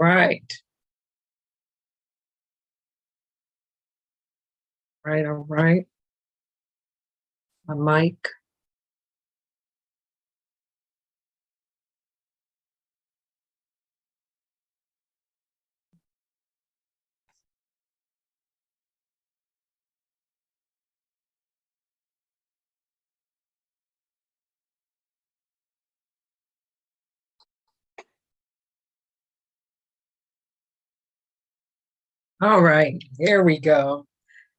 Right. Right, all right. My mic. All right, there we go.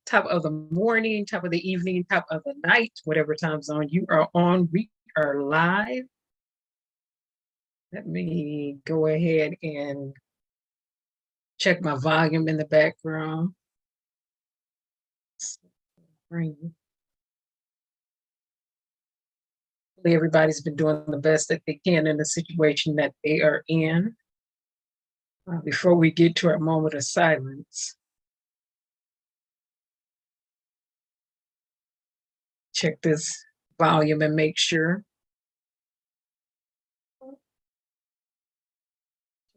Top of the morning, top of the evening, top of the night, whatever time zone you are on, we are live. Let me go ahead and check my volume in the background. Hopefully everybody's been doing the best that they can in the situation that they are in. Before we get to our moment of silence, check this volume and make sure.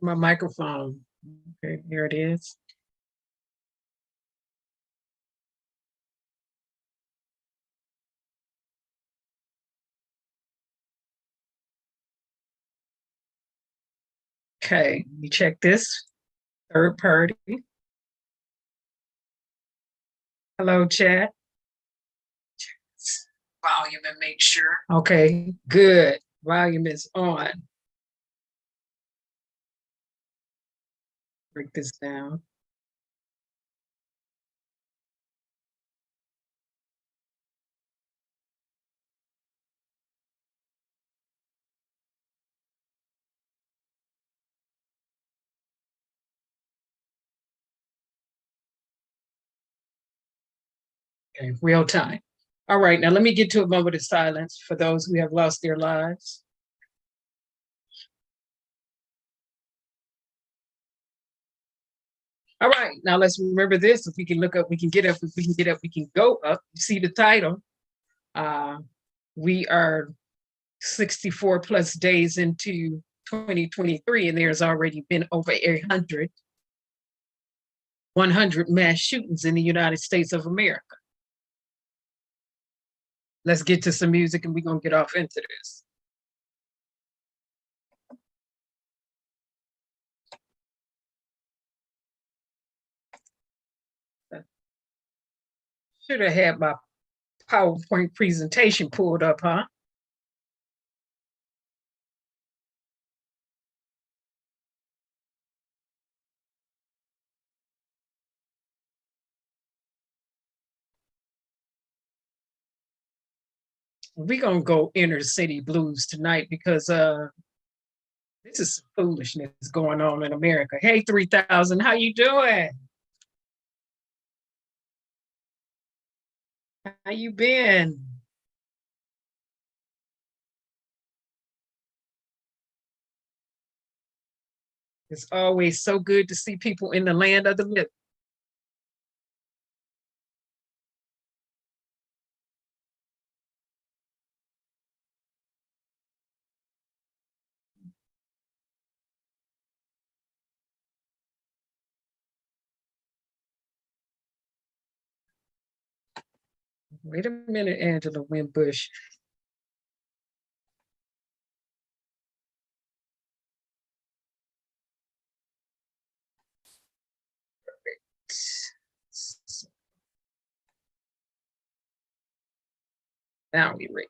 My microphone, okay, here it is. Okay, you check this third party. Hello, chat. Volume and make sure. Okay, good. Volume is on. Break this down. Okay, real time. All right, now let me get to a moment of silence for those who have lost their lives. All right, now let's remember this. If we can look up, we can get up. If we can get up, we can go up. You see the title. We are 64 plus days into 2023, and there's already been over 100 mass shootings in the United States of America. Let's get to some music and we're gonna get off into this. Should have had my PowerPoint presentation pulled up, huh? We're gonna go inner city blues tonight because this is some foolishness going on in America. Hey, 3000, how you doing? How you been? It's always so good to see people in the land of the living. Wait a minute, Angela Winbush. Now we ready.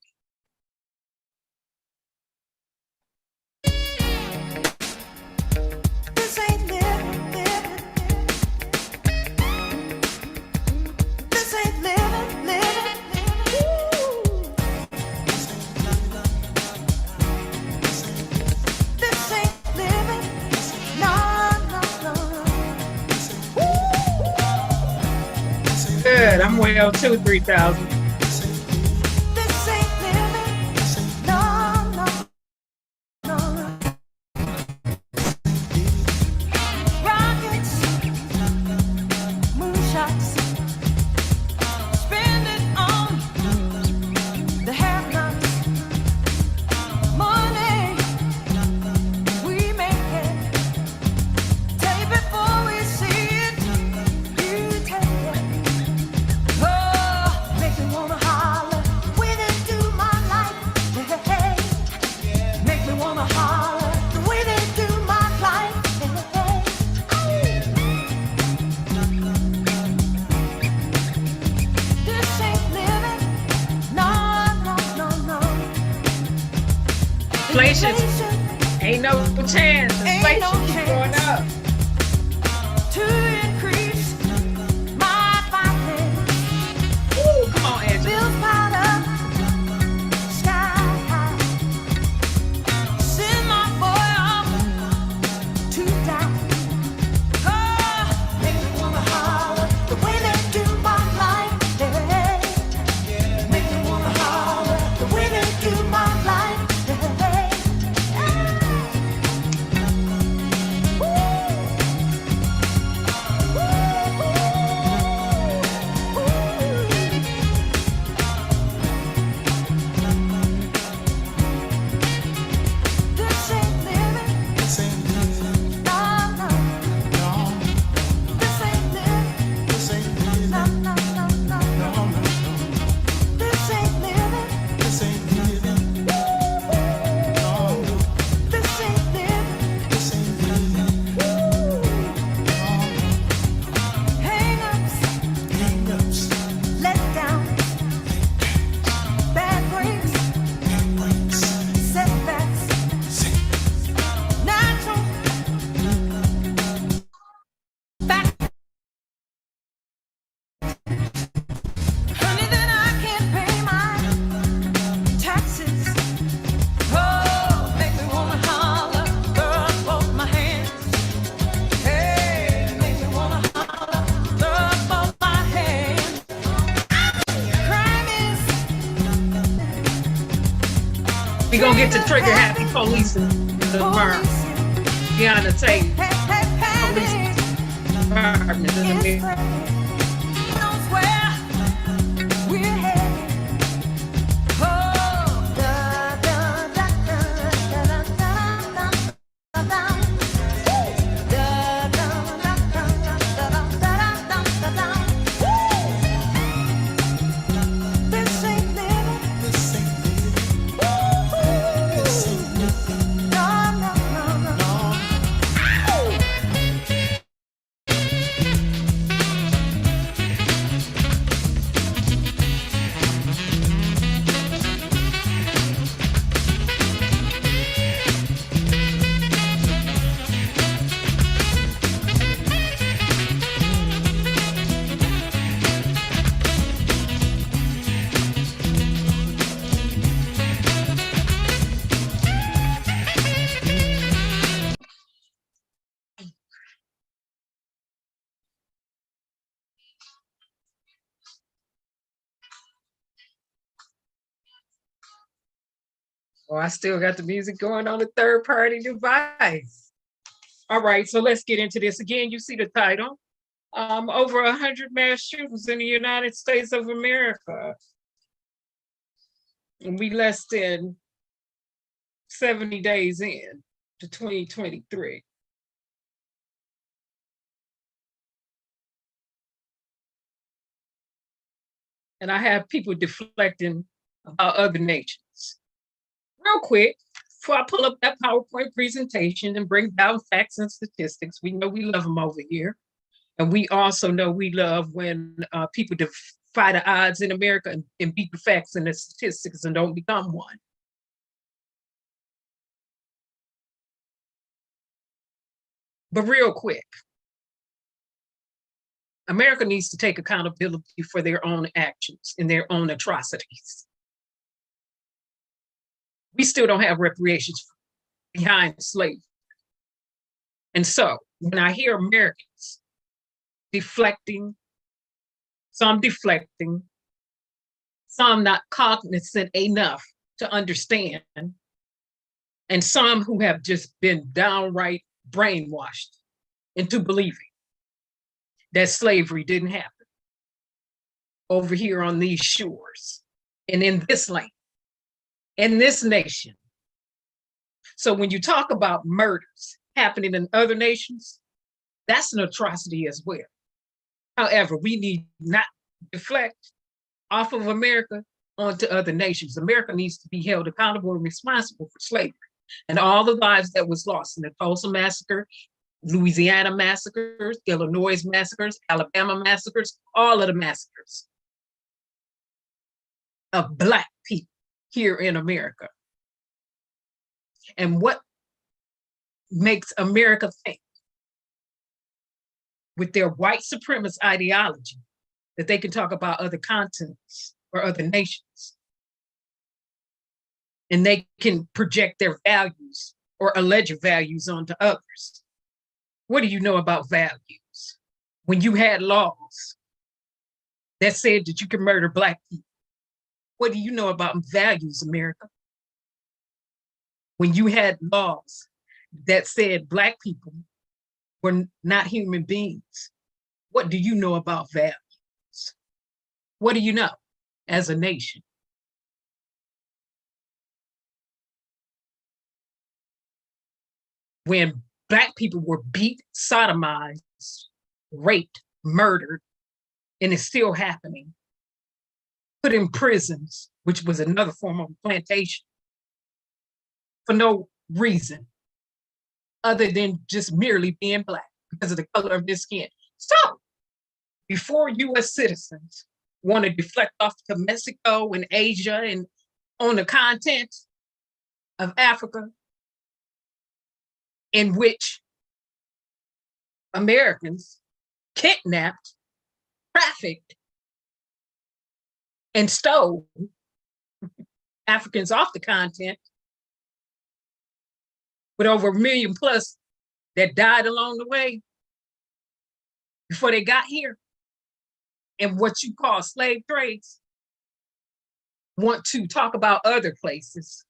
Good, I'm well too, 3000. Inflation ain't no chance. Inflation keep going up. To increase my finance. Ooh, come on, Angela. Bills piled up, sky high. Send my boy off to die. Oh, make me wanna holler the way they do my life. Yeah. Make me wanna holler the way they do my life. We gonna get to trigger happy police in the firm. Behind the table. Police department in the middle. Oh, I still got the music going on the third-party device. All right, so let's get into this. Again, you see the title. Over 100 mass shootings in the United States of America. And we less than 70 days in to 2023. And I have people deflecting about other nations. Real quick, before I pull up that PowerPoint presentation and bring down facts and statistics, we know we love them over here. And we also know we love when people defy the odds in America and beat the facts and the statistics and don't become one. But real quick, America needs to take accountability for their own actions and their own atrocities. We still don't have reparations behind slavery. And so when I hear Americans deflecting, some not cognizant enough to understand, and some who have just been downright brainwashed into believing that slavery didn't happen over here on these shores and in this land, in this nation. So when you talk about murders happening in other nations, that's an atrocity as well. However, we need not deflect off of America onto other nations. America needs to be held accountable and responsible for slavery and all the lives that was lost in the Tulsa massacre, Louisiana massacres, Illinois massacres, Alabama massacres, all of the massacres of Black people here in America. And what makes America think with their white supremacist ideology that they can talk about other continents or other nations, and they can project their values or alleged values onto others. What do you know about values? When you had laws that said that you can murder Black people, what do you know about values, America? When you had laws that said Black people were not human beings, what do you know about values? What do you know as a nation? When Black people were beat, sodomized, raped, murdered, and it's still happening, put in prisons, which was another form of plantation, for no reason other than just merely being Black because of the color of their skin. So before US citizens want to deflect off to Mexico and Asia and on the continent of Africa, in which Americans kidnapped, trafficked, and stole Africans off the continent, with over 1 million plus that died along the way before they got here, and what you call slave trades, want to talk about other places.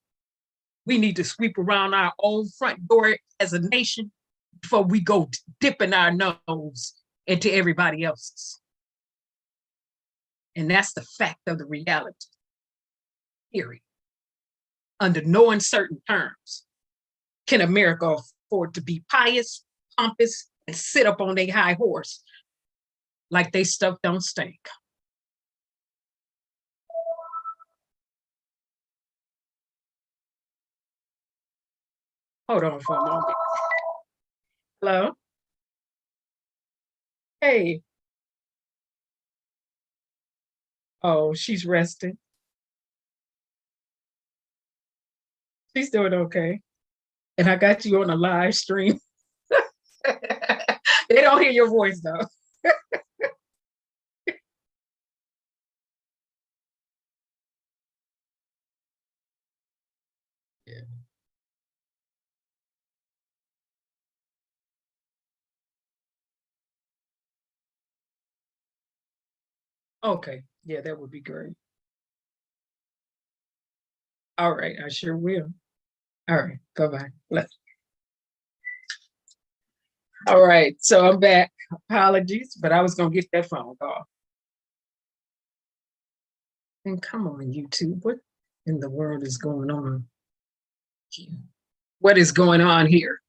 We need to sweep around our own front door as a nation before we go dipping our nose into everybody else's. And that's the fact of the reality, period. Under no uncertain terms can America afford to be pious, pompous, and sit up on their high horse like they stuff don't stink. Hold on for a moment. Hello? Hey. Oh, she's resting. She's doing okay. And I got you on a live stream. They don't hear your voice though. Yeah. Okay, yeah, that would be great. All right, I sure will. All right, bye-bye. All right, so I'm back. Apologies, but I was gonna get that phone call. And come on, YouTube, what in the world is going on? What is going on here?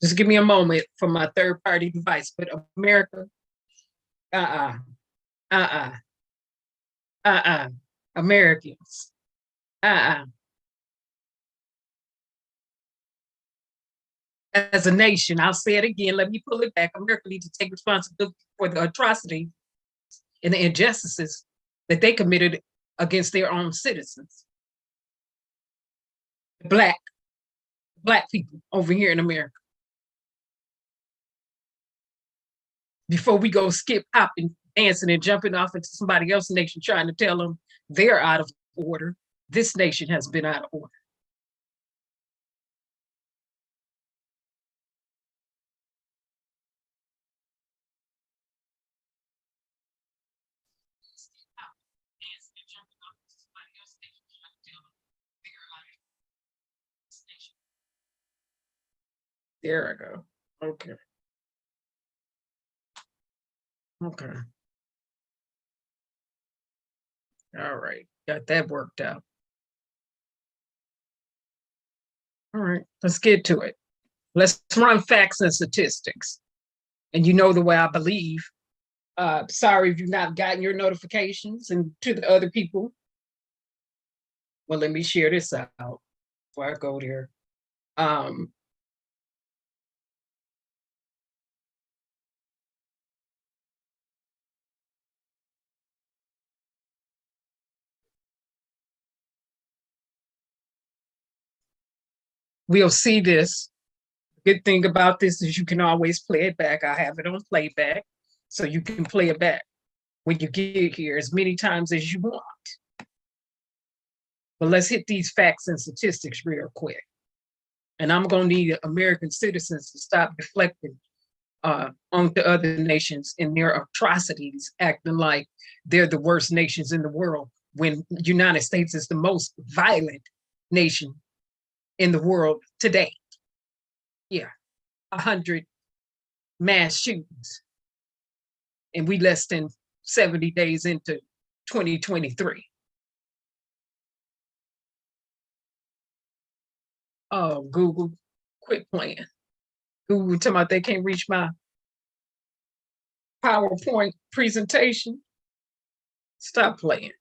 Just give me a moment for my third-party device, but America, Americans, As a nation, I'll say it again, let me pull it back. America needs to take responsibility for the atrocity and the injustices that they committed against their own citizens. Black people over here in America. Before we go skip, hopping, dancing, and jumping off into somebody else's nation trying to tell them they're out of order, this nation has been out of order. There I go. Okay. Okay. All right. Got that worked out. All right. Let's get to it. Let's run facts and statistics. And you know the way I believe. Sorry if you've not gotten your notifications, and to the other people Well, let me share this out before I go there. We'll see this. Good thing about this is you can always play it back. I have it on playback, so you can play it back when you get here as many times as you want. But let's hit these facts and statistics real quick. And I'm going to need American citizens to stop deflecting on the other nations in their atrocities, acting like they're the worst nations in the world when the United States is the most violent nation in the world today. Yeah, 100 mass shootings. And we less than 70 days into 2023. Oh, Google, quit playing. Google talking about they can't reach my PowerPoint presentation. Stop playing.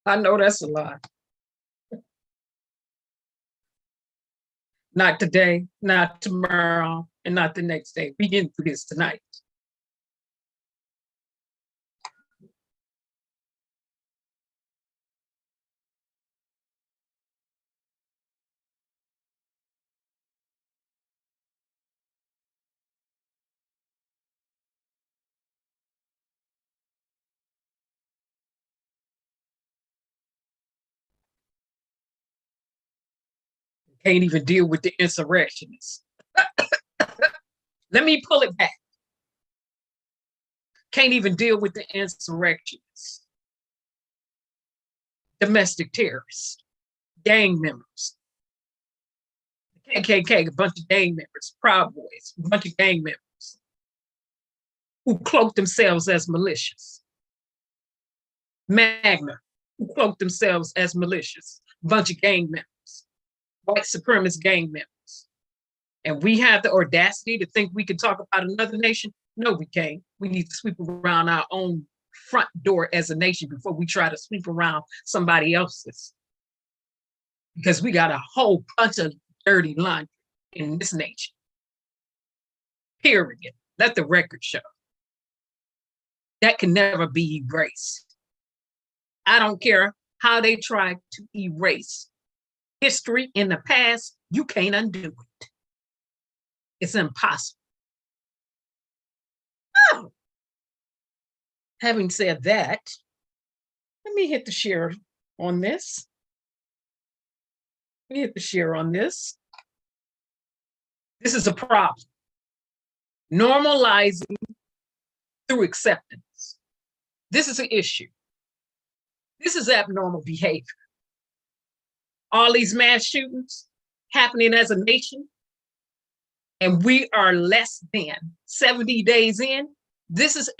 I know that's a lie. Not today, not tomorrow, and not the next day. We getting through this tonight. Can't even deal with the insurrectionists. Let me pull it back. Can't even deal with the insurrectionists. Domestic terrorists, gang members, KKK, a bunch of gang members, Proud Boys, a bunch of gang members who cloak themselves as militias. Magna, who cloak themselves as militias, a bunch of gang members. White supremacist gang members. And we have the audacity to think we can talk about another nation? No, we can't. We need to sweep around our own front door as a nation before we try to sweep around somebody else's. Because we got a whole bunch of dirty laundry in this nation. Period. Let the record show. That can never be erased. I don't care how they try to erase history in the past, you can't undo it. It's impossible. Oh. Having said that, let me hit the share on this. Let me hit the share on this. This is a problem. Normalizing through acceptance. This is an issue. This is abnormal behavior. All these mass shootings happening as a nation, and we are less than 70 days in. This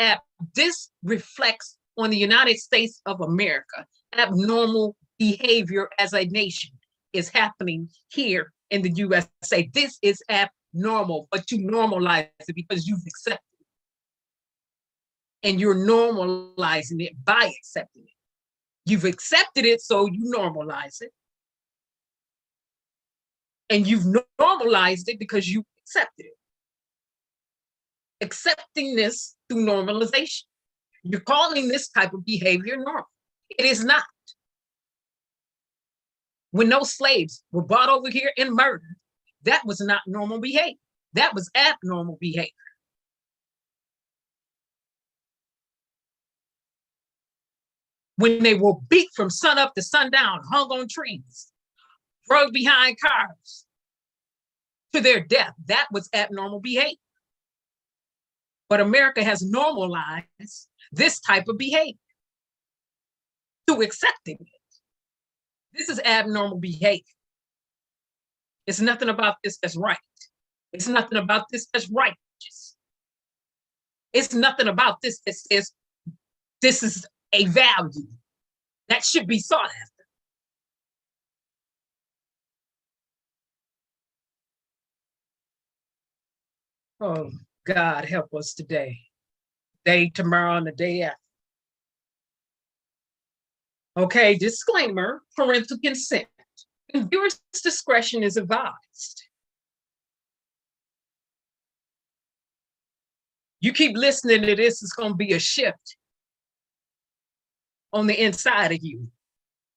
reflects on the United States of America. Abnormal behavior as a nation is happening here in the USA. This is abnormal, but you normalize it because you've accepted it. And you're normalizing it by accepting it. You've accepted it, so you normalize it. And you've normalized it because you accepted it. Accepting this through normalization. You're calling this type of behavior normal. It is not. When those slaves were brought over here and murdered, that was not normal behavior. That was abnormal behavior. When they were beat from sun up to sundown, hung on trees, drugged behind cars to their death, that was abnormal behavior. But America has normalized this type of behavior through accepting it. This is abnormal behavior. It's nothing about this that's right. It's nothing about this that's righteous. It's nothing about this that says this is a value that should be sought after. Oh, God, help us today. Day, tomorrow, and the day after. Okay, disclaimer, parental consent. Viewers' discretion is advised. You keep listening to this, it's going to be a shift on the inside of you.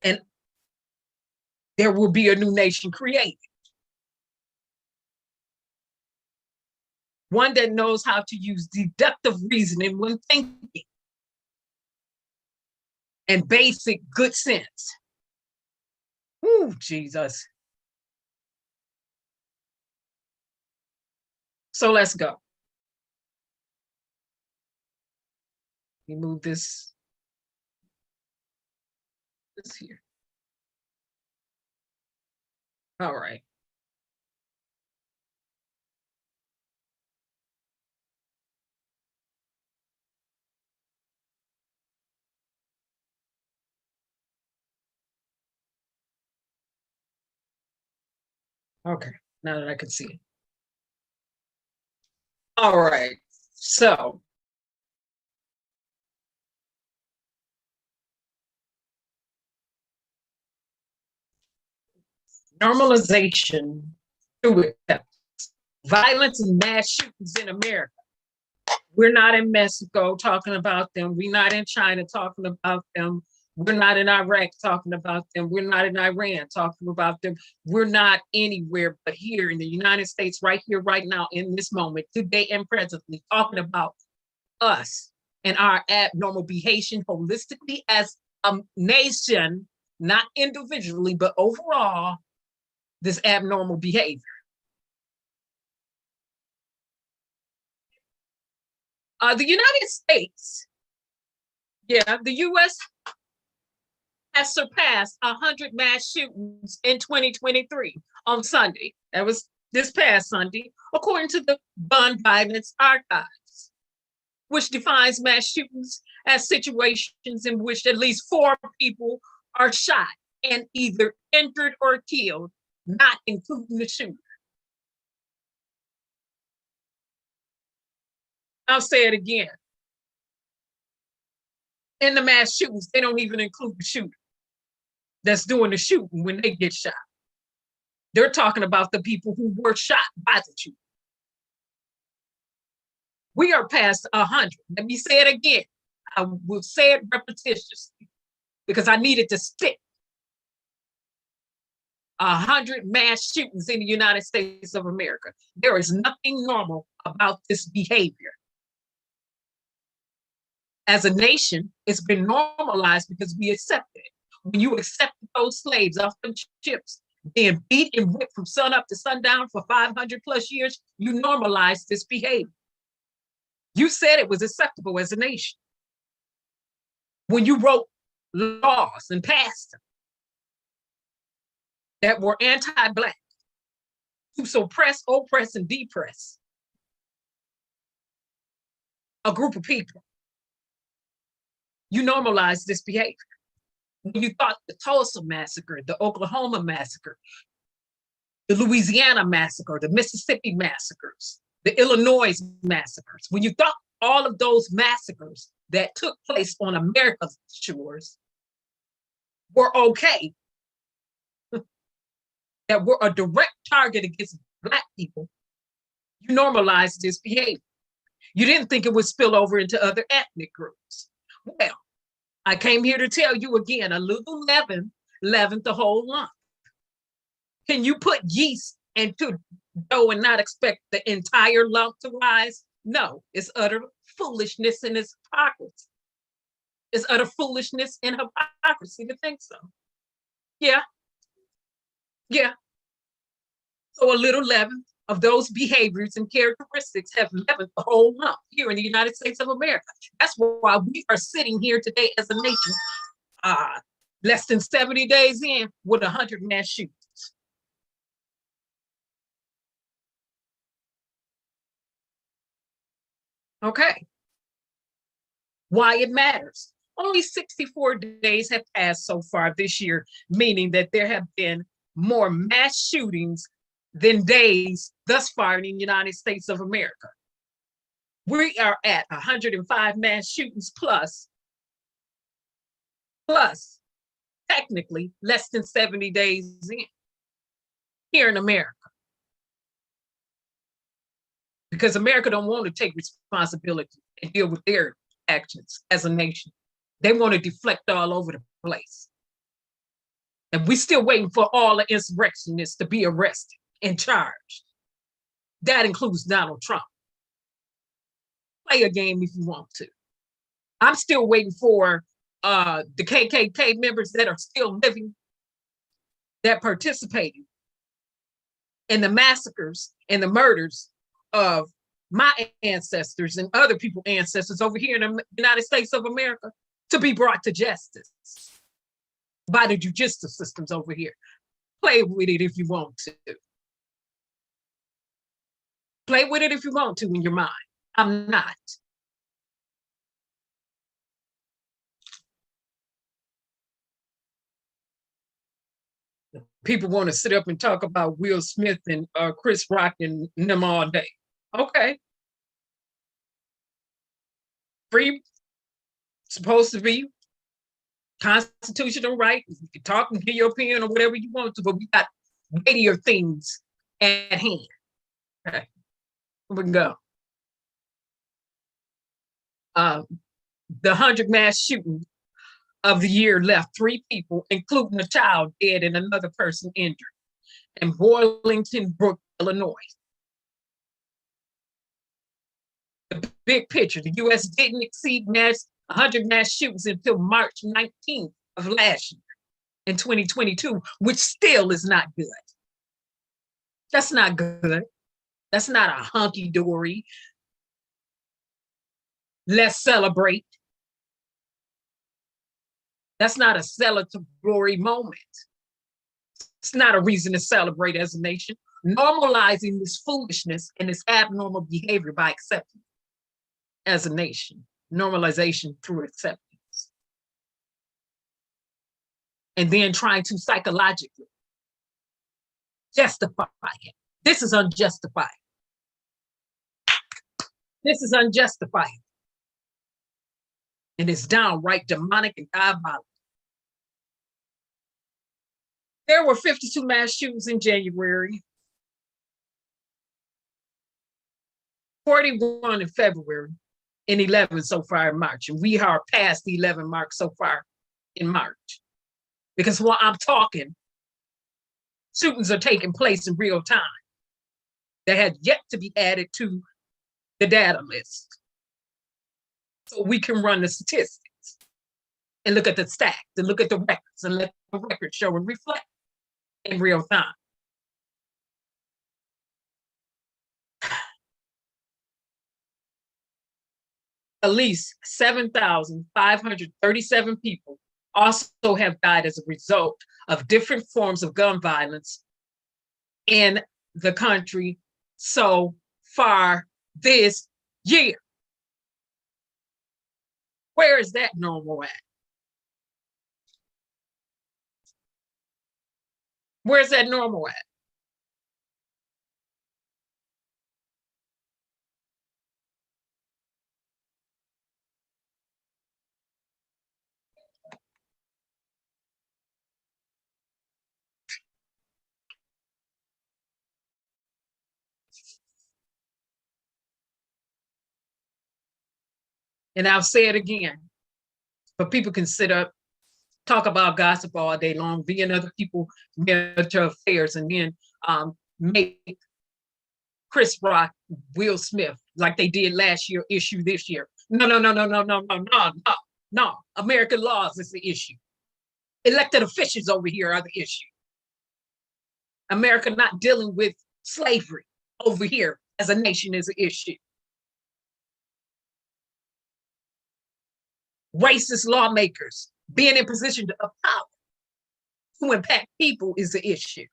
And there will be a new nation created. One that knows how to use deductive reasoning when thinking and basic good sense. Ooh, Jesus. So let's go. Let me move this here. All right. Okay, now that I can see it. All right, so normalization through violence and mass shootings in America. We're not in Mexico talking about them. We're not in China talking about them. We're not in Iraq talking about them. We're not in Iran talking about them. We're not anywhere but here in the United States, right here, right now, in this moment, today and presently, talking about us and our abnormal behavior holistically as a nation, not individually, but overall, this abnormal behavior. The United States, the US has surpassed 100 mass shootings in 2023 on Sunday. That was this past Sunday, according to the Gun Violence Archives, which defines mass shootings as situations in which at least 4 people are shot and either injured or killed, not including the shooter. I'll say it again. In the mass shootings, they don't even include the shooter that's doing the shooting when they get shot. They're talking about the people who were shot by the shooter. We are past 100. Let me say it again. I will say it repetitiously because I need it to stick. 100 mass shootings in the United States of America. There is nothing normal about this behavior. As a nation, it's been normalized because we accept it. When you accept those slaves off them ships, being beat and whipped from sun up to sundown for 500 plus years, you normalize this behavior. You said it was acceptable as a nation. When you wrote laws and passed them that were anti-Black to suppress, oppress, and depress a group of people, you normalized this behavior. When you thought the Tulsa massacre, the Oklahoma massacre, the Louisiana massacre, the Mississippi massacres, the Illinois massacres, when you thought all of those massacres that took place on America's shores were okay, that were a direct target against Black people, you normalized this behavior. You didn't think it would spill over into other ethnic groups. Well, I came here to tell you again, a little leaven leavened the whole lump. Can you put yeast into dough and not expect the entire lump to rise? No, it's utter foolishness and it's hypocrisy. It's utter foolishness and hypocrisy to think so. Yeah. So a little leaven of those behaviors and characteristics have leavened the whole lump here in the United States of America. That's why we are sitting here today as a nation, less than 70 days in with 100 mass shootings. Okay. Why it matters. Only 64 days have passed so far this year, meaning that there have been more mass shootings than days thus far in the United States of America. We are at 105 mass shootings plus technically less than 70 days in here in America. Because America don't want to take responsibility and deal with their actions as a nation. They want to deflect all over the place. And we're still waiting for all the insurrectionists to be arrested and charged. That includes Donald Trump. Play a game if you want to. I'm still waiting for the KKK members that are still living, that participated in the massacres and the murders of my ancestors and other people's ancestors over here in the United States of America, to be brought to justice by the judicial systems over here. Play with it if you want to. Play with it if you want to in your mind. I'm not. People want to sit up and talk about Will Smith and Chris Rock and them all day. Okay. Free, supposed to be constitutional right. You can talk and get your opinion or whatever you want to, but we got weightier things at hand. Okay. We can go. The 100 mass shooting of the year left 3 people, including a child, dead and another person injured in Boylston Brook, Illinois. The big picture, the U.S. didn't exceed 100 mass shootings until March 19th of last year in 2022, which still is not good. That's not good. That's not a hunky-dory. Let's celebrate. That's not a celebratory moment. It's not a reason to celebrate as a nation. Normalizing this foolishness and this abnormal behavior by accepting as a nation. Normalization through acceptance. And then trying to psychologically justify it. This is unjustified. This is unjustified. And it's downright demonic and diabolical. There were 52 mass shootings in January, 41 in February, and 11 so far in March. And we are past the 11 mark so far in March. Because while I'm talking, shootings are taking place in real time. They had yet to be added to the data list. So we can run the statistics and look at the stats and look at the records and let the records show and reflect in real time. At least 7,537 people also have died as a result of different forms of gun violence in the country so far this year. Where is that normal at? Where's that normal at? And I'll say it again, but people can sit up, talk about gossip all day long, be in other people's marital affairs, and then make Chris Rock, Will Smith, like they did last year, issue this year. No. American laws is the issue. Elected officials over here are the issue. America not dealing with slavery over here as a nation is an issue. Racist lawmakers being in position of power to impact people is the issue.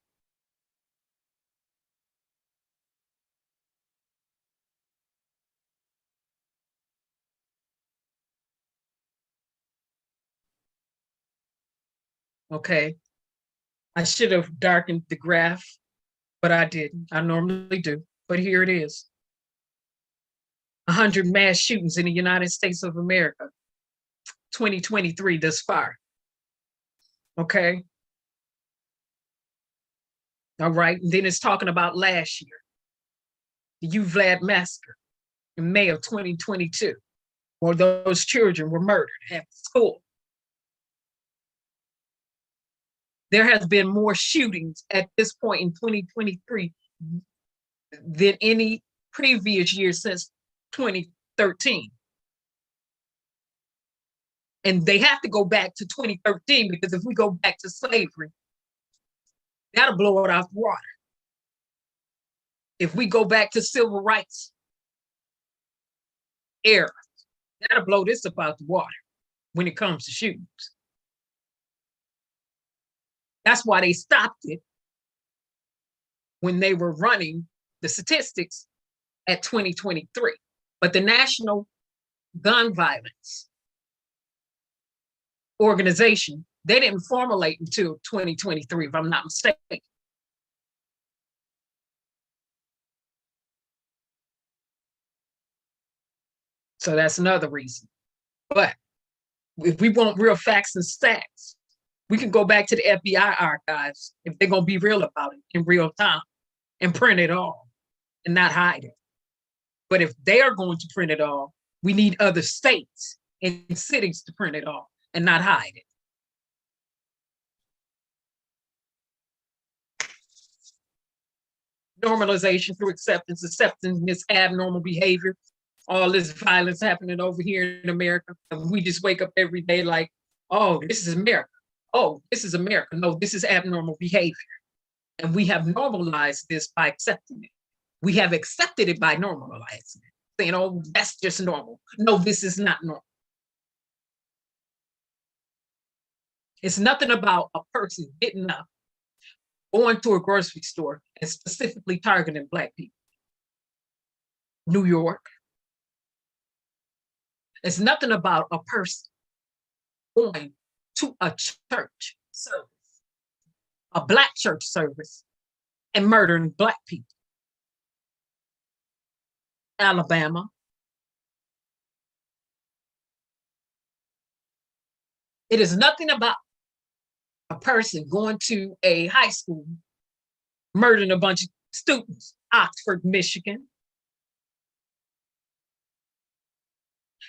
Okay, I should have darkened the graph, but I didn't. I normally do, but here it is. 100 mass shootings in the United States of America, 2023 thus far. Okay. All right. And then it's talking about last year, the U Vlad massacre in May of 2022, where those children were murdered at school. There has been more shootings at this point in 2023 than any previous year since 2013. And they have to go back to 2013 because if we go back to slavery, that'll blow it off the water. If we go back to civil rights era, that'll blow this up out the water when it comes to shootings. That's why they stopped it when they were running the statistics at 2023. But the National Gun Violence Organization, they didn't formulate until 2023, if I'm not mistaken. So that's another reason. But if we want real facts and stats, we can go back to the FBI archives if they're going to be real about it in real time and print it all and not hide it. But if they are going to print it all, we need other states and cities to print it all and not hide it. Normalization through acceptance. Acceptance is abnormal behavior. All this violence happening over here in America. And we just wake up every day like, oh, this is America. Oh, this is America. No, this is abnormal behavior. And we have normalized this by accepting it. We have accepted it by normalizing it, saying, oh, that's just normal. No, this is not normal. It's nothing about a person getting up, going to a grocery store and specifically targeting Black people. New York. It's nothing about a person going to a church service, a Black church service, and murdering Black people. Alabama. It is nothing about a person going to a high school, murdering a bunch of students, Oxford, Michigan.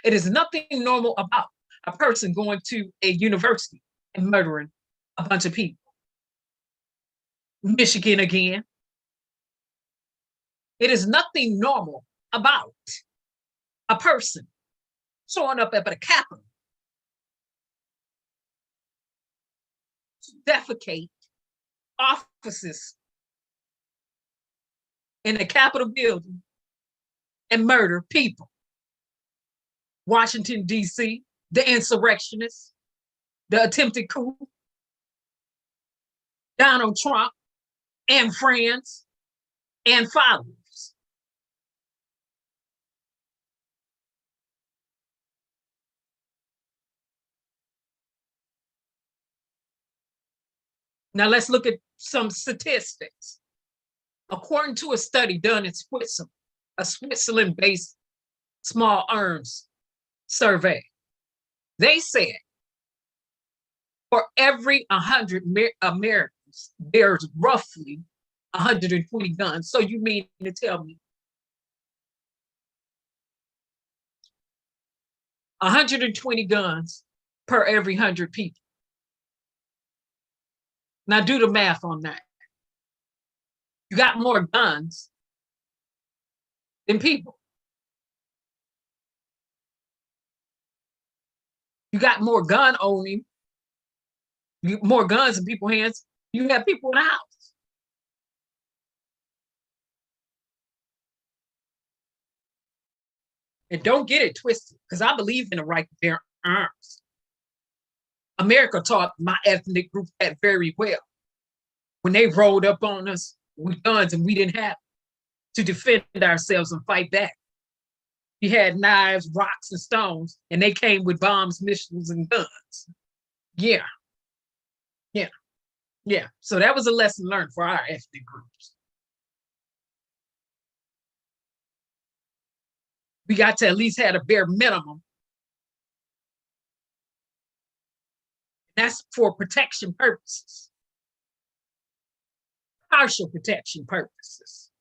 It is nothing normal about a person going to a university and murdering a bunch of people. Michigan again. It is nothing normal about a person showing up at the Capitol to defecate offices in the Capitol building and murder people. Washington, D.C., the insurrectionists, the attempted coup, Donald Trump and friends and followers. Now let's look at some statistics. According to a study done in Switzerland, a Switzerland-based small arms survey, they said for every 100 Americans, there's roughly 120 guns. So you mean to tell me 120 guns per every 100 people? Now do the math on that. You got more guns than people. You got more gun owning, more guns in people's hands. You have people in the house. And don't get it twisted, because I believe in the right to bear arms. America taught my ethnic group that very well. When they rolled up on us with guns and we didn't have to defend ourselves and fight back. We had knives, rocks, and stones, and they came with bombs, missiles, and guns. Yeah. So that was a lesson learned for our ethnic groups. We got to at least have a bare minimum. That's for protection purposes, partial protection purposes.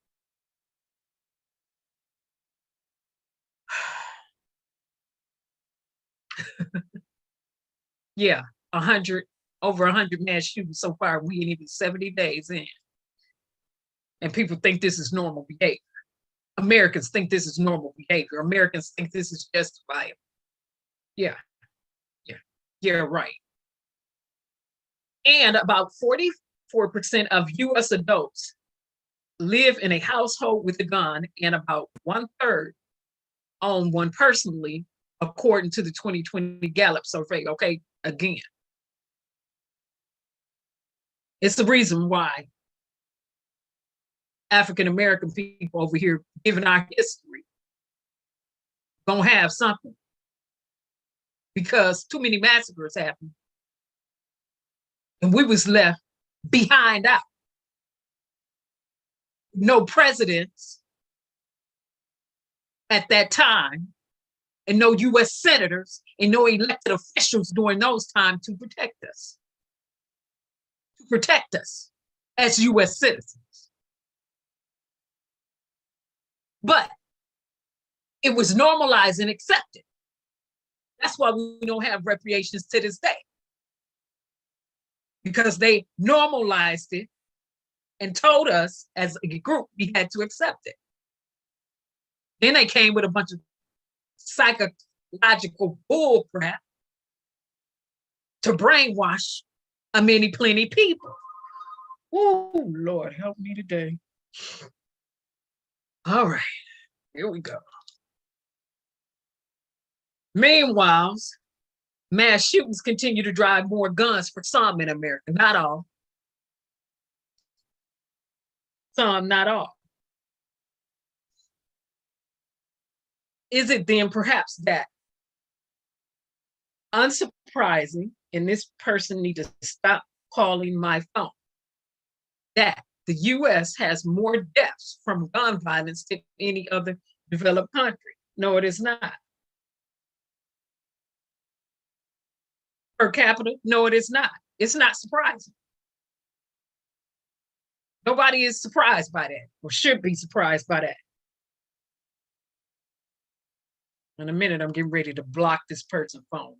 Yeah, over 100 mass shootings so far. We ain't even 70 days in. And people think this is normal behavior. Americans think this is normal behavior. Americans think this is justifiable. Yeah, right. And about 44% of US adults live in a household with a gun, and about 1/3 own one personally, according to the 2020 Gallup survey. Okay, again, it's the reason why African-American people over here, given our history, gonna have something, because too many massacres happened and we was left behind out. No presidents at that time, and no US senators, and no elected officials during those times to protect us. As US citizens. But it was normalized and accepted. That's why we don't have reparations to this day. Because they normalized it and told us as a group we had to accept it. Then they came with a bunch of psychological bull crap to brainwash a many plenty people. Oh, Lord, help me today. All right, here we go. Meanwhile, mass shootings continue to drive more guns for some in America, not all. Some, not all. Is it then perhaps that, unsurprising, and this person needs to stop calling my phone, that the US has more deaths from gun violence than any other developed country? No, it is not. Per capita? No, it is not. It's not surprising. Nobody is surprised by that, or should be surprised by that. In a minute, I'm getting ready to block this person's phone.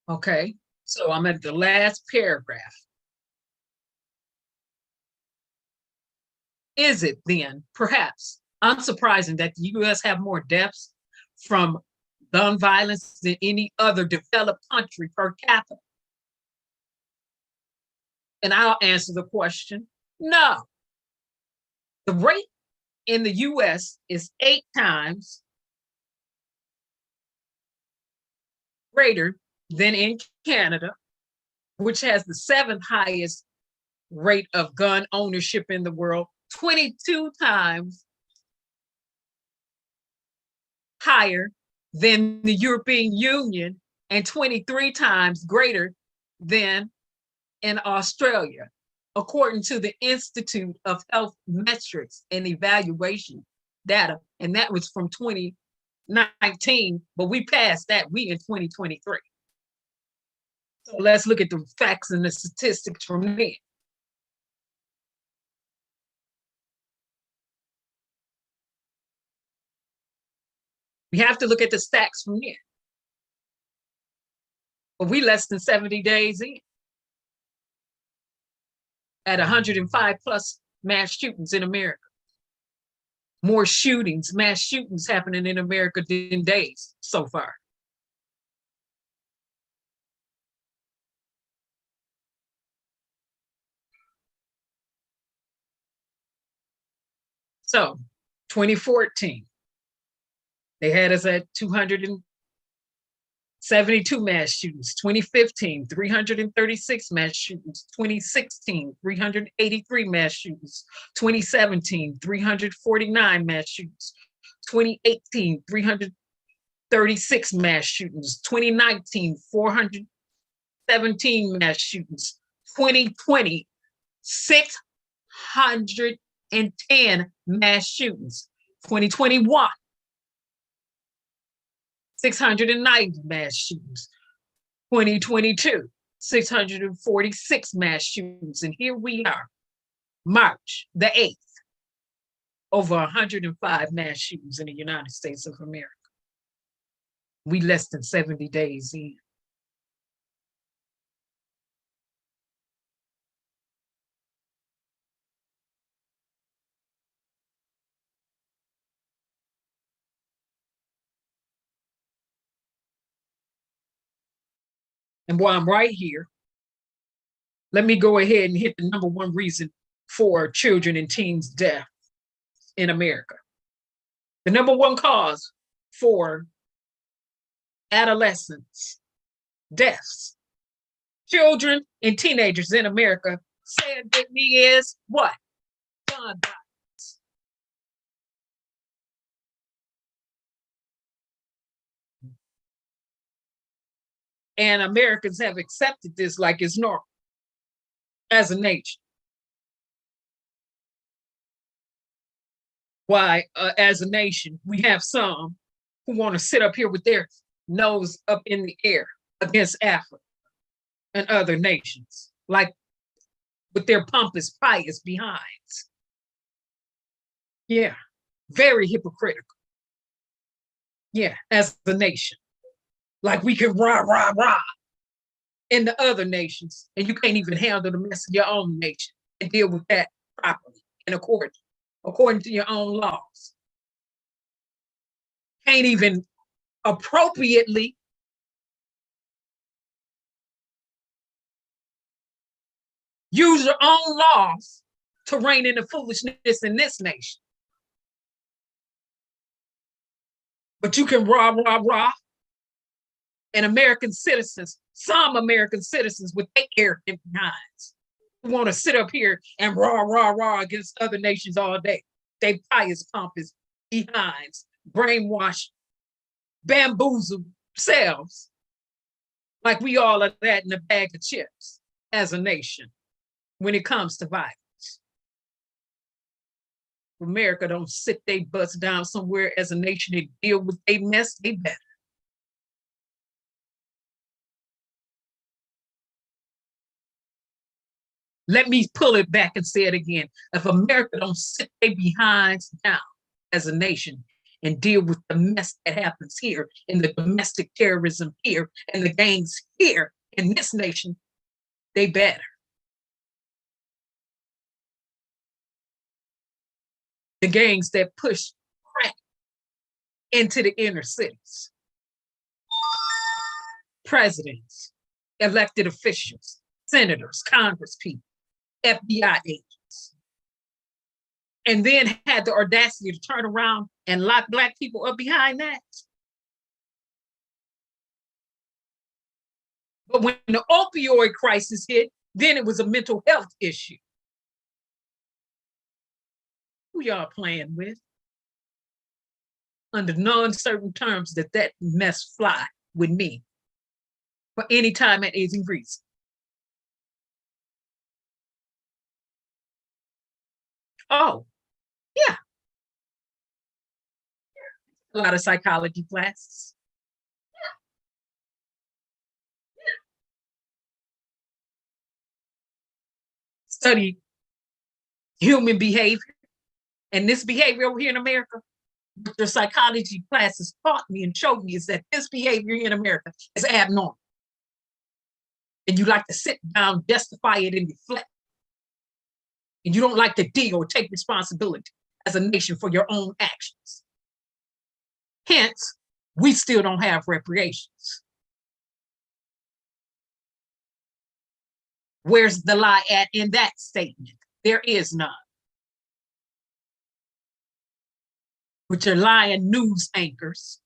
Okay, so I'm at the last paragraph. Is it then perhaps unsurprising that the US have more deaths from gun violence than any other developed country per capita? And I'll answer the question, no. The rate in the US is 8 times greater than in Canada, which has the 7th highest rate of gun ownership in the world, 22 times higher than the European Union, and 23 times greater than in Australia, according to the Institute of Health Metrics and Evaluation data. And that was from 2019, but we passed that, we in 2023. So let's look at the facts and the statistics from there. We have to look at the stats from there. But we less than 70 days in, at 105 plus mass shootings in America. More shootings, mass shootings happening in America than days so far. So 2014, they had us at 272 mass shootings. 2015, 336 mass shootings. 2016, 383 mass shootings. 2017, 349 mass shootings. 2018, 336 mass shootings. 2019, 417 mass shootings. 2020, 610 mass shootings. 2021, 690 mass shootings. 2022, 646 mass shootings. And here we are, March the 8th, over 105 mass shootings in the United States of America. We less than 70 days in. And while I'm right here, let me go ahead and hit the number one reason for children and teens death in America. The number one cause for adolescents deaths, children and teenagers in America, say it with me, is what? Gun violence. And Americans have accepted this like it's normal as a nation. Why, as a nation, we have some who want to sit up here with their nose up in the air against Africa and other nations, like with their pompous, pious behinds. Yeah, very hypocritical. Yeah, as a nation. Like we can rah, rah, rah in the other nations, and you can't even handle the mess of your own nation and deal with that properly and according to your own laws. Can't even appropriately use your own laws to rein in the foolishness in this nation. But you can rah, rah, rah. And American citizens, some American citizens with their arrogant behinds, who want to sit up here and rah, rah, rah against other nations all day. They pious, pompous behinds, brainwashed, bamboozled selves, like we all are that in a bag of chips as a nation when it comes to violence. America don't sit their butts down somewhere as a nation and deal with a mess, they better. Let me pull it back and say it again. If America don't sit their behinds down as a nation and deal with the mess that happens here and the domestic terrorism here and the gangs here in this nation, they better. The gangs that push crack into the inner cities. Presidents, elected officials, senators, congresspeople, FBI agents, and then had the audacity to turn around and lock Black people up behind that. But when the opioid crisis hit, then it was a mental health issue. Who y'all playing with? Under no uncertain terms that mess fly with me for any time and any reason. Oh, yeah. A lot of psychology classes. Study human behavior. And this behavior over here in America, what the psychology classes taught me and showed me is that this behavior in America is abnormal. And you like to sit down, justify it, and reflect. And you don't like to deal or take responsibility as a nation for your own actions. Hence, we still don't have reparations. Where's the lie at in that statement? There is none. With your lying news anchors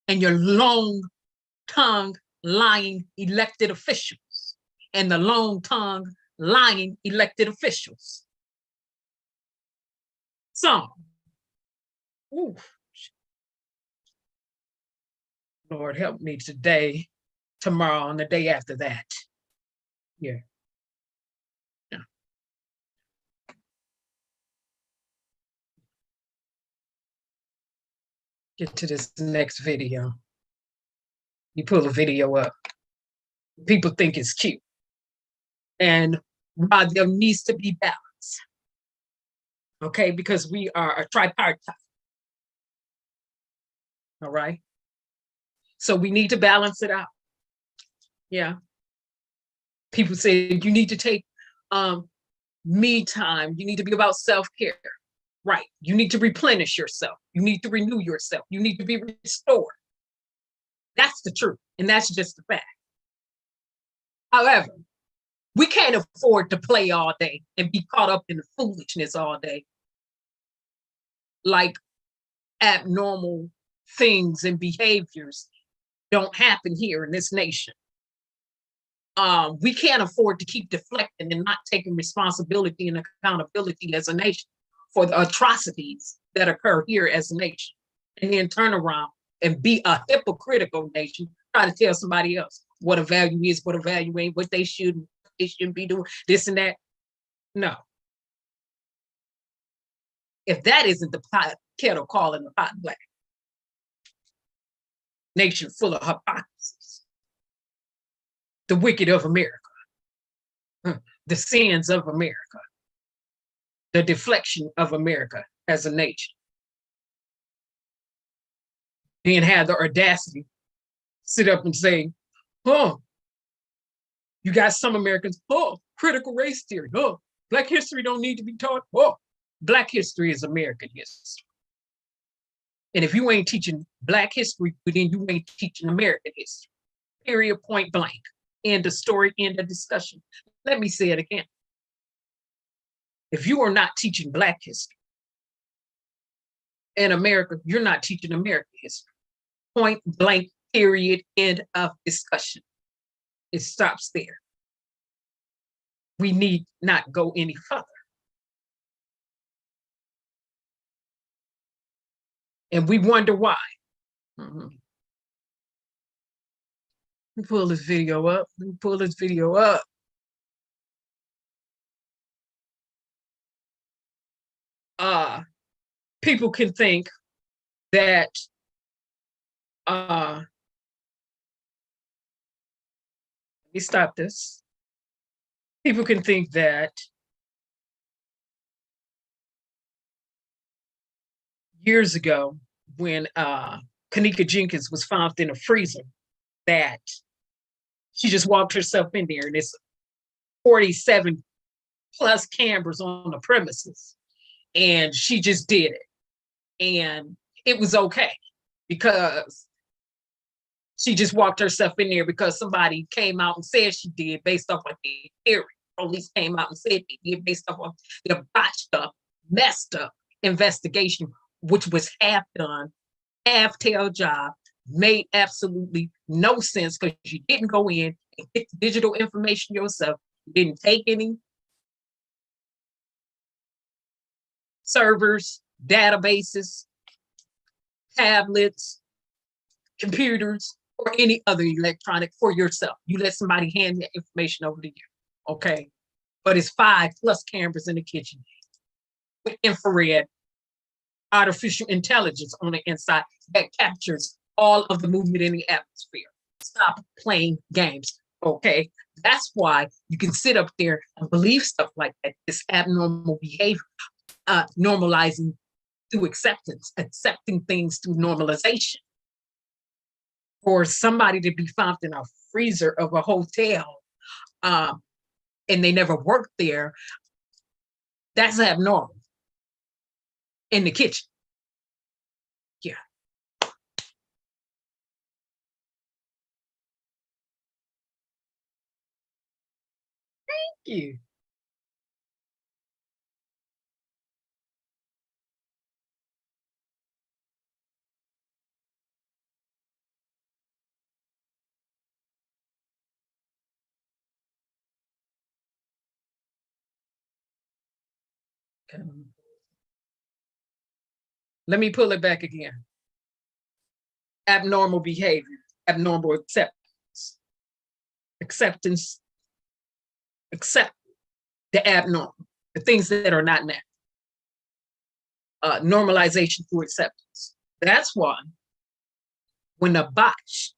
and your long-tongued lying elected officials and the long-tongued lying elected officials. Some. Ooh. Lord help me today, tomorrow, and the day after that. Yeah. Yeah. Get to this next video. You pull the video up. People think it's cute. And while there needs to be balance, okay, because we are a tripartite. All right. So we need to balance it out. Yeah. People say you need to take me time. You need to be about self-care. Right. You need to replenish yourself. You need to renew yourself. You need to be restored. That's the truth. And that's just the fact. However, we can't afford to play all day and be caught up in the foolishness all day. Like abnormal things and behaviors don't happen here in this nation. We can't afford to keep deflecting and not taking responsibility and accountability as a nation for the atrocities that occur here as a nation, and then turn around and be a hypocritical nation, try to tell somebody else what a value is, what a value ain't, what they shouldn't be doing, this and that. No. If that isn't the pot, kettle calling the pot black. Nation full of hypocrisies. The wicked of America. The sins of America. The deflection of America as a nation. Then have the audacity sit up and say, oh, you got some Americans, oh, critical race theory, oh, Black history don't need to be taught, oh, Black history is American history. And if you ain't teaching Black history, then you ain't teaching American history. Period, point blank. End of story, end of discussion. Let me say it again. If you are not teaching Black history in America, you're not teaching American history. Point blank, period, end of discussion. It stops there. We need not go any further. And we wonder why. Let me pull this video up. Let me pull this video up. People can think that let me stop this. People can think that years ago, when Kanika Jenkins was found in a freezer, that she just walked herself in there and it's 47 plus cameras on the premises. And she just did it. And it was okay because she just walked herself in there because somebody came out and said she did based off of the hearing. Police came out and said they did based off of the botched up, messed up investigation, which was half done, half tail job, made absolutely no sense because you didn't go in and get the digital information yourself. You didn't take any servers, databases, tablets, computers, or any other electronic for yourself. You let somebody hand that information over to you, okay? But it's 5+ cameras in the kitchen with infrared, artificial intelligence on the inside that captures all of the movement in the atmosphere. Stop playing games, okay? That's why you can sit up there and believe stuff like that, this abnormal behavior, normalizing through acceptance, accepting things through normalization. For somebody to be found in a freezer of a hotel and they never worked there, that's abnormal. In the kitchen. Yeah. Thank you. Let me pull it back again. Abnormal behavior, abnormal acceptance. Acceptance accept the abnormal, the things that are not natural. Normalization through acceptance. That's why when a botched,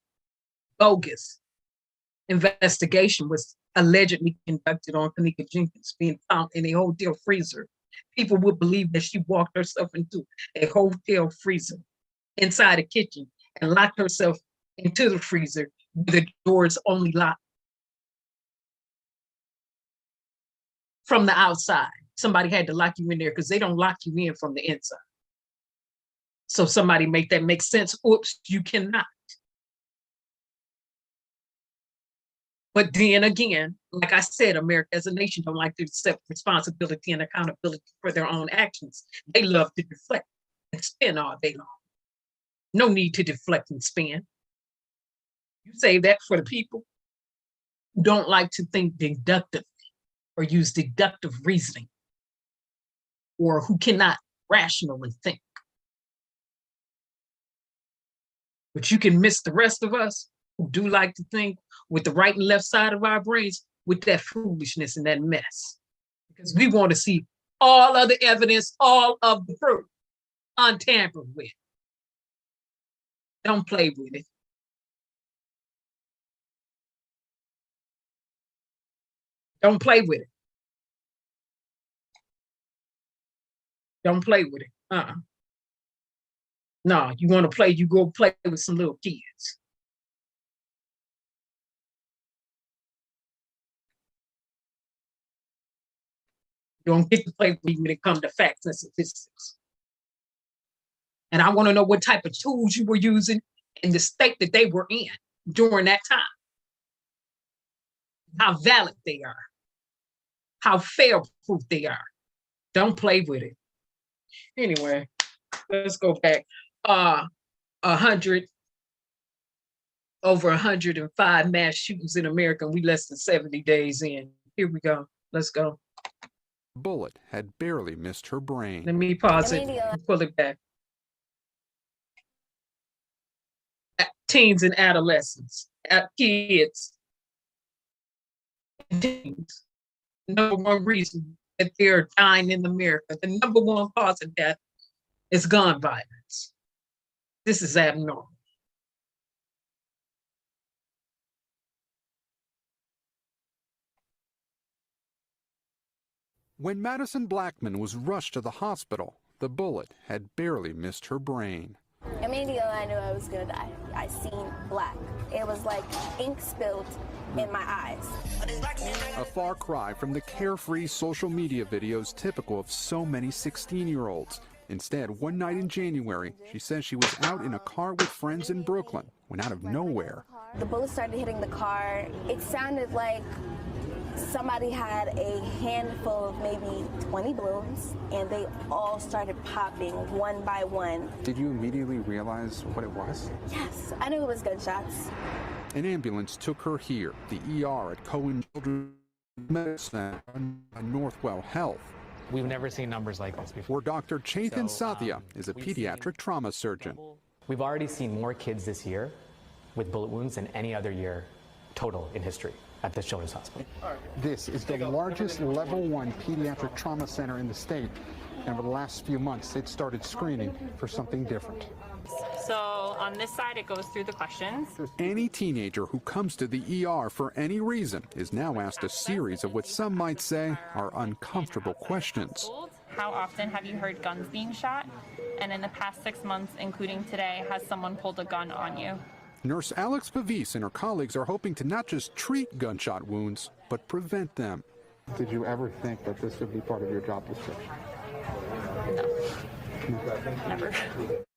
bogus investigation was allegedly conducted on Kenneka Jenkins being found in a hotel freezer, people would believe that she walked herself into a hotel freezer inside a kitchen and locked herself into the freezer with the doors only locked from the outside. Somebody had to lock you in there because they don't lock you in from the inside. So somebody make that make sense. Oops, you cannot. But then again, like I said, America as a nation don't like to accept responsibility and accountability for their own actions. They love to deflect and spin all day long. No need to deflect and spin. You say that for the people who don't like to think deductively or use deductive reasoning, or who cannot rationally think. But you can miss the rest of us who do like to think with the right and left side of our brains with that foolishness and that mess. Because we want to see all of the evidence, all of the proof, untampered with. Don't play with it. Don't play with it. Don't play with it. No, you want to play, you go play with some little kids. You don't get to play with me when it comes to facts and statistics. And I want to know what type of tools you were using in the state that they were in during that time. How valid they are. How fail-proof they are. Don't play with it. Anyway, let's go back. Over 105 mass shootings in America. We less than 70 days in. Here we go. Let's go. Bullet had barely missed her brain. Let me pause it and pull it back. Teens and adolescents, kids, teens. Number one reason that they're dying in America, the number one cause of death is gun violence. This is abnormal. When Madison Blackman was rushed to the hospital, the bullet had barely missed her brain. Immediately I knew I was gonna die. I seen black. It was like ink spilled in my eyes. A far cry from the carefree social media videos typical of so many 16-year-olds. Instead, one night in January, she says she was out in a car with friends in Brooklyn when out of nowhere, the bullets started hitting the car. It sounded like somebody had a handful of maybe 20 balloons, and they all started popping one by one. Did you immediately realize what it was? Yes, I knew it was gunshots. An ambulance took her here, the ER at Cohen Children's Medicine and Northwell Health, We've never seen numbers like this before. where Dr. Chetan Satya is a pediatric trauma surgeon. We've already seen more kids this year with bullet wounds than any other year total in history at this children's hospital. This is the largest level 1 pediatric trauma center in the state, and over the last few months it started screening for something different. So on this side, it goes through the questions. Any teenager who comes to the ER for any reason is now asked a series of what some might say are uncomfortable questions. How often have you heard guns being shot? And in the past 6 months, including today, has someone pulled a gun on you? Nurse Alex Pavis and her colleagues are hoping to not just treat gunshot wounds, but prevent them. Did you ever think that this would be part of your job description? No. Never.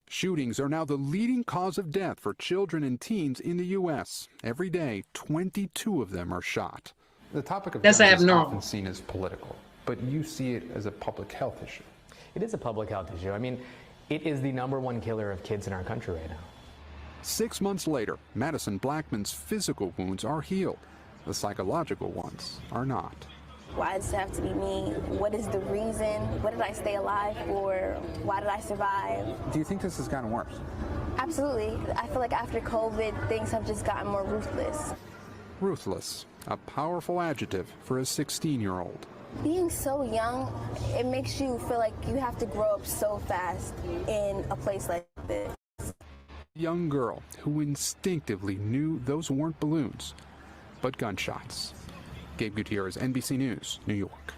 Shootings are now the leading cause of death for children and teens in the U.S. Every day, 22 of them are shot. The topic of That's guns is abnormal. often seen as political, but you see it as a public health issue. It is a public health issue. I mean, it is the #1 killer of kids in our country right now. 6 months later, Madison Blackman's physical wounds are healed. The psychological ones are not. Why does it have to be me? What is the reason? What did I stay alive for? Why did I survive? Do you think this has gotten worse? Absolutely. I feel like after COVID, things have just gotten more ruthless. Ruthless, a powerful adjective for a 16-year-old. Being so young, it makes you feel like you have to grow up so fast in a place like this. Young girl who instinctively knew those weren't balloons, but gunshots. Gabe Gutierrez, NBC News, New York.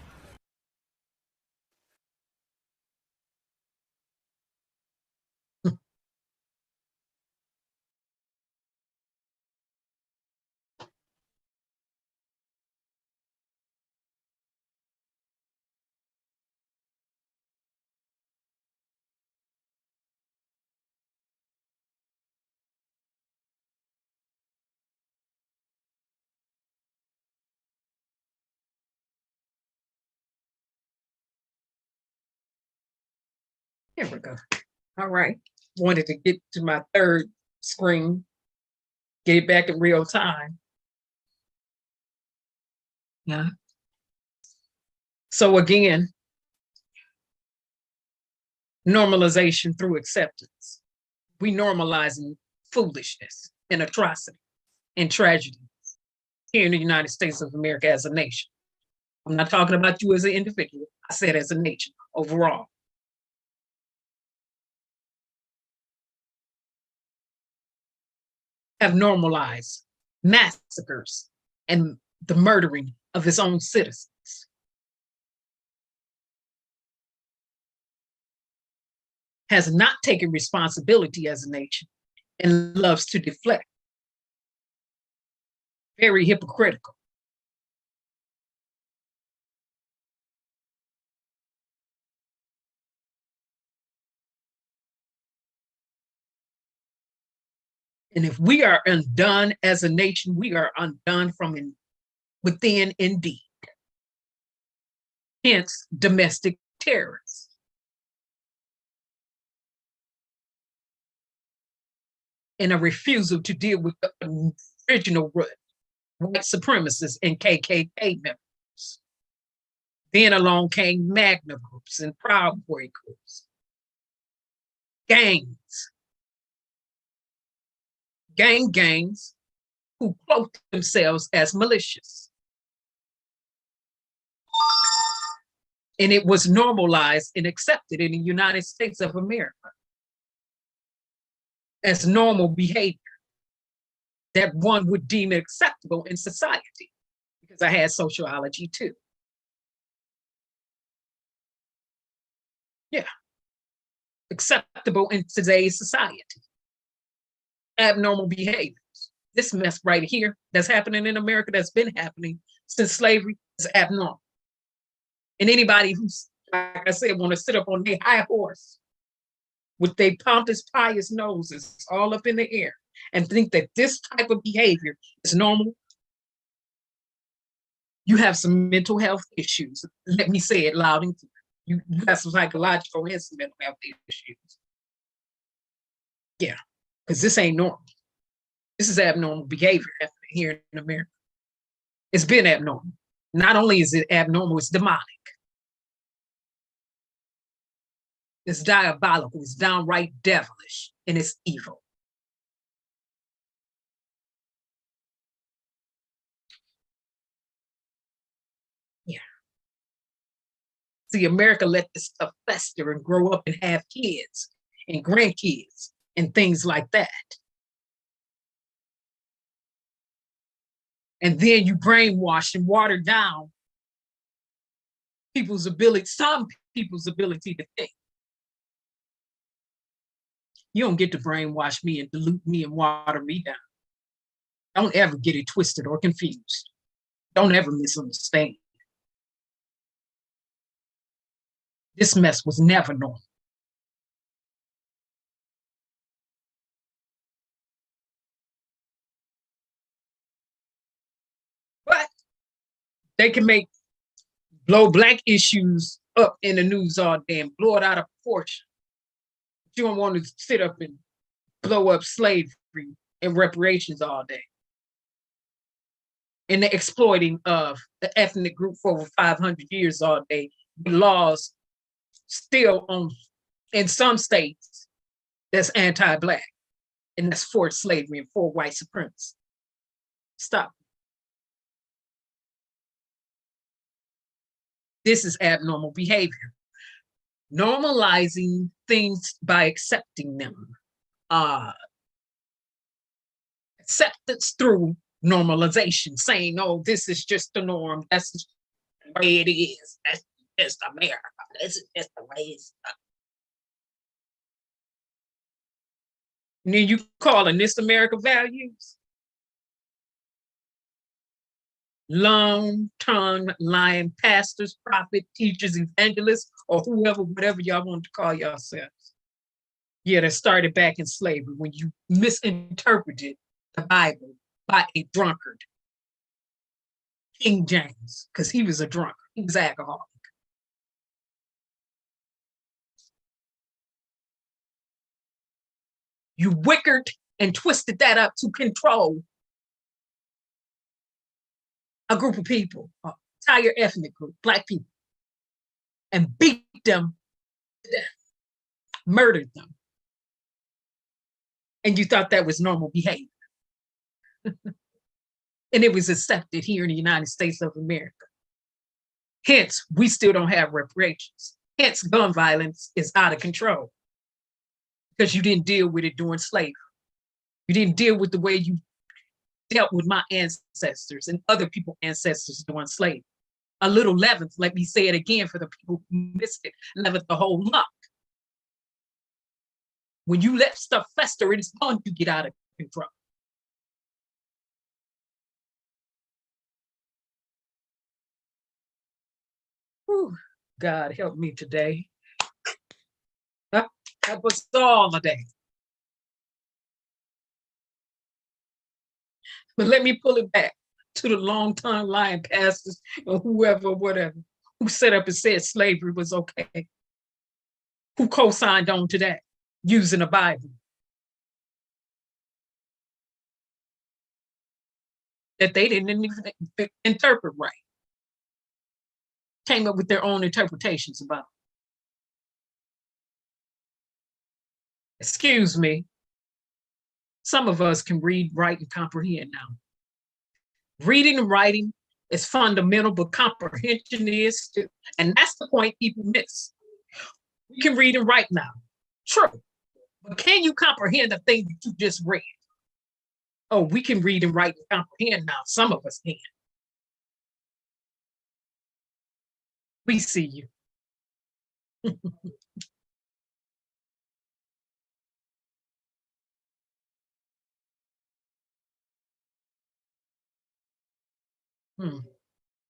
Here we go. All right. Wanted to get to my third screen, get it back in real time. Yeah. So again, normalization through acceptance. We normalizing foolishness and atrocity and tragedy here in the United States of America as a nation. I'm not talking about you as an individual. I said as a nation overall. Have normalized massacres and the murdering of its own citizens. Has not taken responsibility as a nation and loves to deflect. Very hypocritical. And if we are undone as a nation, we are undone from within indeed. Hence, domestic terrorists. And a refusal to deal with the original root, white supremacists and KKK members. Then along came Magna groups and Proud Boy groups. Gangs who cloak themselves as malicious. And it was normalized and accepted in the United States of America as normal behavior that one would deem acceptable in society, because I had sociology too. Yeah, acceptable in today's society. Abnormal behaviors. This mess right here that's happening in America, that's been happening since slavery, is abnormal. And anybody who's, like I said, want to sit up on their high horse with their pompous, pious noses all up in the air and think that this type of behavior is normal, you have some mental health issues. Let me say it loud and clear. You have some psychological and some mental health issues. Yeah. Because this ain't normal. This is abnormal behavior happening here in America. It's been abnormal. Not only is it abnormal, it's demonic. It's diabolical, it's downright devilish, and it's evil. Yeah. See, America let this stuff fester and grow up and have kids and grandkids and things like that. And then you brainwash and water down people's ability, some people's ability to think. You don't get to brainwash me and dilute me and water me down. Don't ever get it twisted or confused. Don't ever misunderstand. This mess was never normal. But they can blow black issues up in the news all day and blow it out of proportion. You don't want to sit up and blow up slavery and reparations all day. And the exploiting of the ethnic group for over 500 years all day. The laws still on, in some states, that's anti-black. And that's for slavery and for white supremacy. Stop. This is abnormal behavior. Normalizing things by accepting them. Acceptance through normalization, saying, oh, this is just the norm. That's the way it is. That's just America. This is just the way it's done. And then you calling this America values? Long-tongued lying pastors, prophets, teachers, evangelists, or whoever, whatever y'all want to call yourselves. Yeah, that started back in slavery when you misinterpreted the Bible by a drunkard. King James, because he was a drunkard. He was alcoholic. You wickered and twisted that up to control a group of people, an entire ethnic group, Black people, and beat them to death, murdered them. And you thought that was normal behavior. And it was accepted here in the United States of America. Hence, we still don't have reparations. Hence, gun violence is out of control because you didn't deal with it during slavery. You didn't deal with the way you dealt with my ancestors and other people's ancestors during slavery. A little leaven, let me say it again for the people who missed it, leavened the whole lump. When you let stuff fester, it's going to get out of control. Whew, God help me today. Help us all today. But let me pull it back to the long-time lying pastors or whoever, whatever, who set up and said slavery was okay, who co-signed on to that using the Bible. That they didn't even interpret right. Came up with their own interpretations about it. Excuse me. Some of us can read, write, and comprehend now. Reading and writing is fundamental, but comprehension is too. And that's the point people miss. We can read and write now. True. But can you comprehend the thing that you just read? Oh, we can read and write and comprehend now. Some of us can. We see you.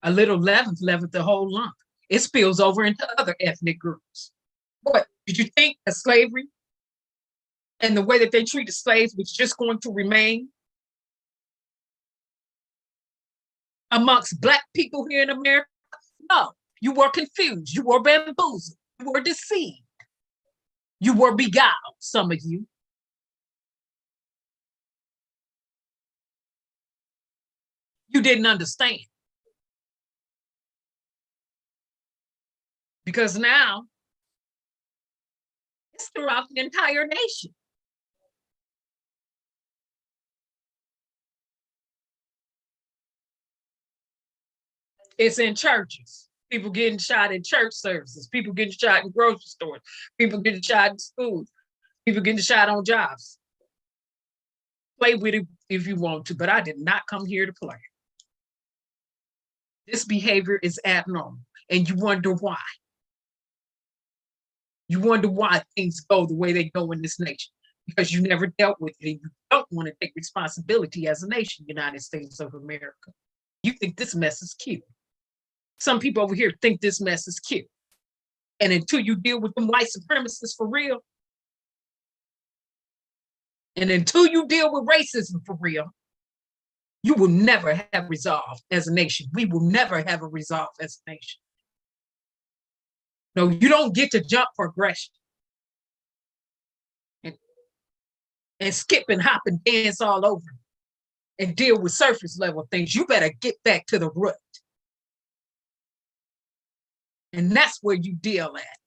A little leaven leavened the whole lump. It spills over into other ethnic groups. What, did you think that slavery and the way that they treated slaves was just going to remain amongst Black people here in America? No, you were confused, you were bamboozled, you were deceived, you were beguiled, some of you. You didn't understand. Because now it's throughout the entire nation. It's in churches. People getting shot in church services. People getting shot in grocery stores. People getting shot in schools. People getting shot on jobs. Play with it if you want to, but I did not come here to play. This behavior is abnormal, and you wonder why. You wonder why things go the way they go in this nation, because you never dealt with it, and you don't want to take responsibility as a nation, United States of America. You think this mess is cute. Some people over here think this mess is cute. And until you deal with them white supremacists for real, and until you deal with racism for real, you will never have resolve as a nation. We will never have a resolve as a nation. No, you don't get to jump for aggression and skip and hop and dance all over and deal with surface level things. You better get back to the root. And that's where you deal at.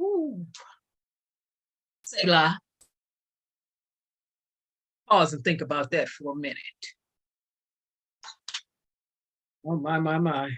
Ooh. Say la. Pause and think about that for a minute. Oh, my.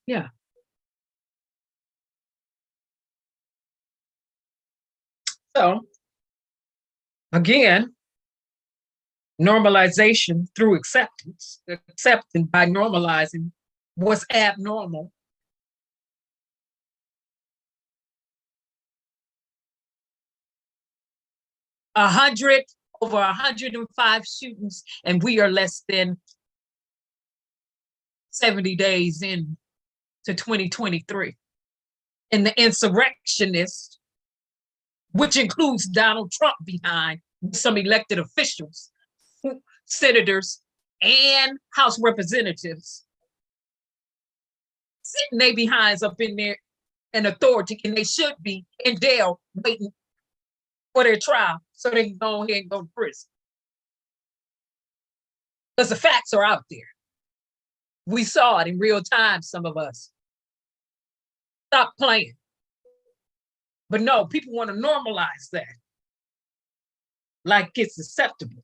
Yeah. So again, normalization through acceptance, accepting by normalizing what's abnormal. Over 105 shootings, and we are less than 70 days in to 2023. And the insurrectionists, which includes Donald Trump behind some elected officials, senators, and House representatives, sitting their behinds up in there in authority, and they should be in jail waiting for their trial so they can go ahead and go to prison. Because the facts are out there. We saw it in real time, some of us. Stop playing. But no, people want to normalize that like it's acceptable.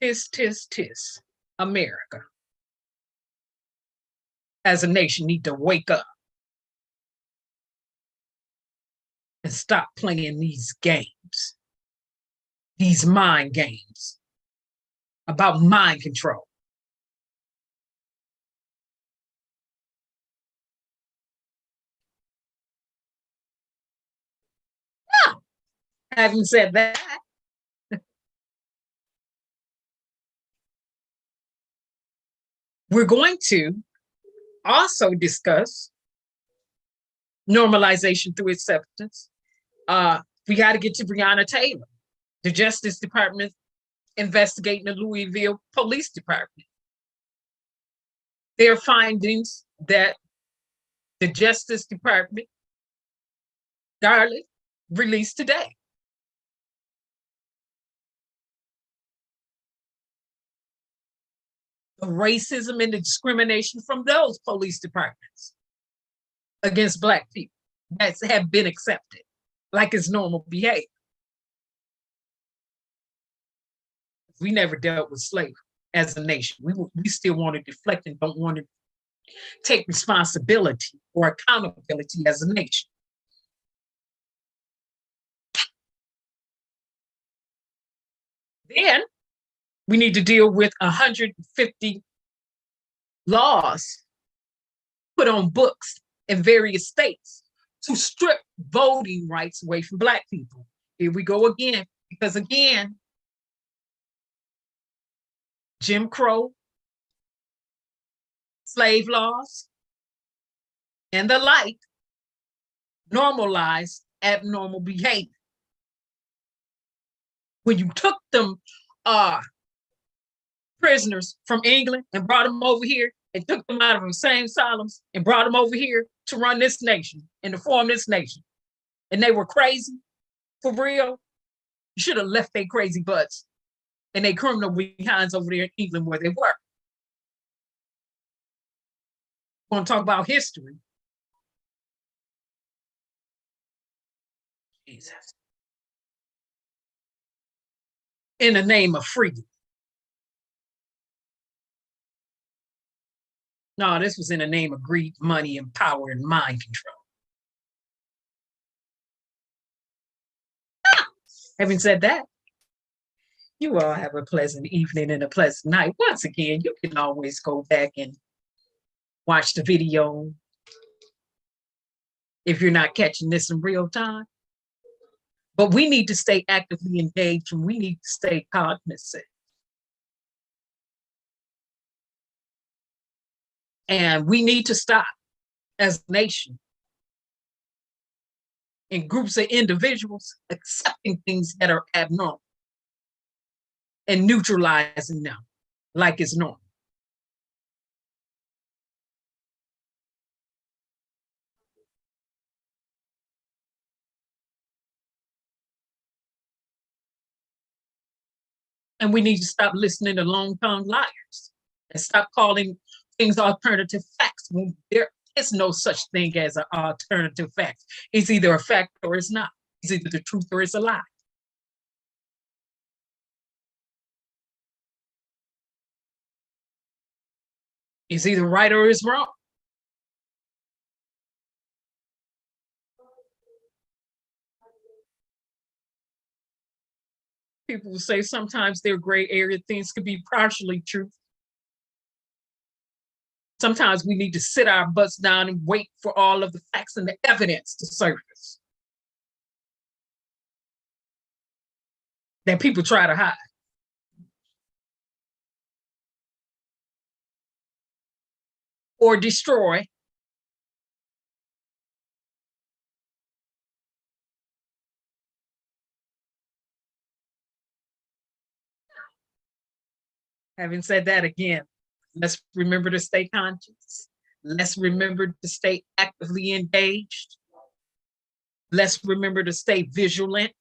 Tis. America, as a nation, need to wake up and stop playing these games, these mind games about mind control. No, having said that, we're going to also discuss normalization through acceptance. We got to get to Breonna Taylor, the Justice Department investigating the Louisville Police Department. Their findings that the Justice Department, Garland, released today. The racism and the discrimination from those police departments against Black people that have been accepted like it's normal behavior. We never dealt with slavery as a nation. We still want to deflect and don't want to take responsibility or accountability as a nation. Then we need to deal with 150 laws put on books in various states to strip voting rights away from Black people. Here we go again, because again, Jim Crow, slave laws, and the like normalized abnormal behavior. When you took them prisoners from England and brought them over here and took them out of the same asylums and brought them over here to run this nation and to form this nation, and they were crazy, for real, you should have left their crazy butts and their criminal behinds over there in England where they were. We're going to talk about history. Jesus. In the name of freedom. No, this was in the name of greed, money, and power and mind control. Having said that, you all have a pleasant evening and a pleasant night. Once again, you can always go back and watch the video if you're not catching this in real time. But we need to stay actively engaged and we need to stay cognizant. And we need to stop as a nation and groups of individuals accepting things that are abnormal and neutralizing them like it's normal. And we need to stop listening to long-tongued liars and stop calling things alternative facts when It's no such thing as an alternative fact. It's either a fact or it's not. It's either the truth or it's a lie. It's either right or it's wrong. People say sometimes they're gray area things could be partially true. Sometimes we need to sit our butts down and wait for all of the facts and the evidence to surface that people try to hide. Or destroy. Having said that, again, let's remember to stay conscious. Let's remember to stay actively engaged. Let's remember to stay vigilant.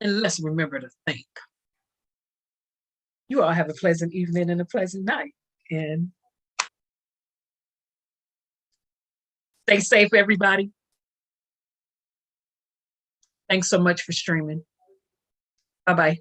And let's remember to think. You all have a pleasant evening and a pleasant night. And stay safe, everybody. Thanks so much for streaming. Bye-bye.